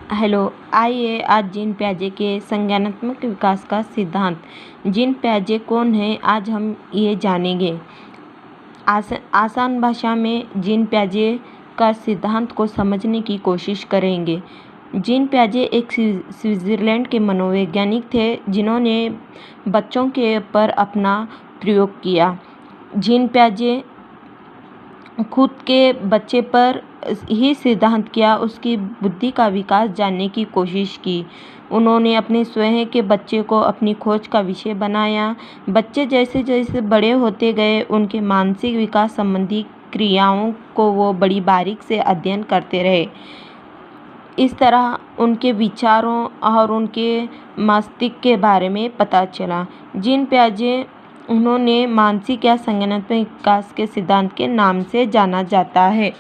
Hello, आइए आज gene पियाजे के संज्ञानात्मक विकास का सिद्धांत। जीन पियाजे कौन है, आज हम ये जानेंगे। आसान भाषा में जीन पियाजे का सिद्धांत को समझने की कोशिश करेंगे। जीन पियाजे एक स्विट्ज़रलैंड के मनोवैज्ञानिक थे जिन्होंने बच्चों के पर अपना प्रयोग किया। जीन पियाजे खुद के बच्चे पर ही सिद्धांत किया, उसकी बुद्धि का विकास जानने की कोशिश की। उन्होंने अपने स्वयं के बच्चे को अपनी खोज का विषय बनाया। बच्चे जैसे जैसे बड़े होते गए, उनके मानसिक विकास संबंधी क्रियाओं को वो बड़ी बारीक से अध्ययन करते रहे। इस तरह उनके विचारों और उनके मस्तिष्क के बारे में पता चला। जीन पियाजे उन्होंने मानसिक या संज्ञानात्मक विकास के सिद्धांत के नाम से जाना जाता है।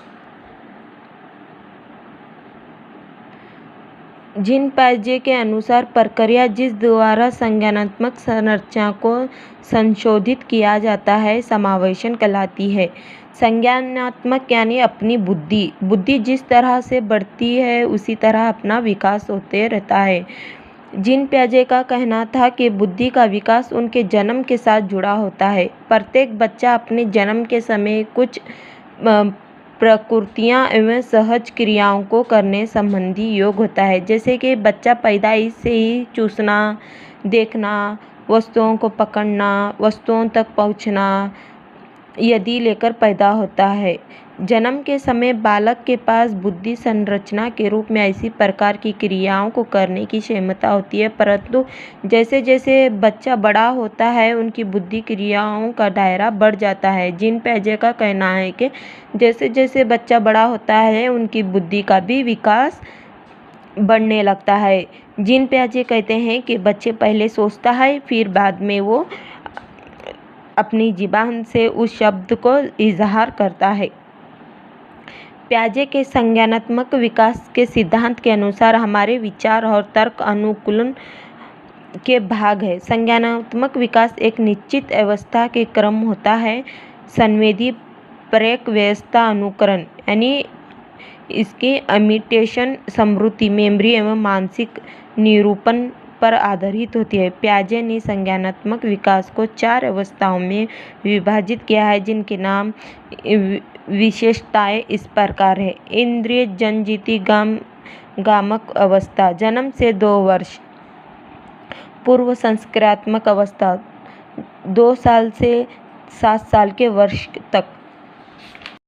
जीन पियाजे के अनुसार प्रक्रिया जिस द्वारा संज्ञानात्मक संरचना को संशोधित किया जाता है, समावेशन कहलाती है। संज्ञानात्मक यानी अपनी बुद्धि जिस तरह से बढ़ती है, उसी तरह अपना विकास होते रहता है। जीन पियाजे का कहना था कि बुद्धि का विकास उनके जन्म के साथ जुड़ा होता है। प्रत्येक बच्चा अपने जन्म के समय कुछ प्रकृतियाँ एवं सहज क्रियाओं को करने संबंधी योग होता है, जैसे कि बच्चा पैदाइश से ही चूसना, देखना, वस्तुओं को पकड़ना, वस्तुओं तक पहुँचना यदि लेकर पैदा होता है। जन्म के समय बालक के पास बुद्धि संरचना के रूप में ऐसी प्रकार की क्रियाओं को करने की क्षमता होती है, परंतु जैसे जैसे बच्चा बड़ा होता है, उनकी बुद्धि क्रियाओं का दायरा बढ़ जाता है। जीन पियाजे का कहना है कि जैसे जैसे बच्चा बड़ा होता है, उनकी बुद्धि का भी विकास बढ़ने लगता है। जीन पियाजे कहते हैं कि बच्चे पहले सोचता है, फिर बाद में वो अपनी ज़ुबान से उस शब्द को इजहार करता है। पियाजे के संज्ञानात्मक विकास के सिद्धांत के अनुसार हमारे विचार और तर्क अनुकूलन के भाग है। संज्ञानात्मक विकास एक निश्चित अवस्था के क्रम होता है। संवेदी प्रेरक व्यवस्था अनुकरण यानी इसकी इमिटेशन स्मृति, मेमोरी एवं मानसिक निरूपण पर आधारित होती है। पियाजे ने संज्ञानात्मक विकास को 4 अवस्थाओं में विभाजित किया है, जिनके नाम विशेषताएं इस प्रकार है। इंद्रिय जनजिति गामक अवस्था, जन्म से 2 वर्ष। पूर्व संस्कारात्मक अवस्था, 2 साल से 7 साल के वर्ष तक।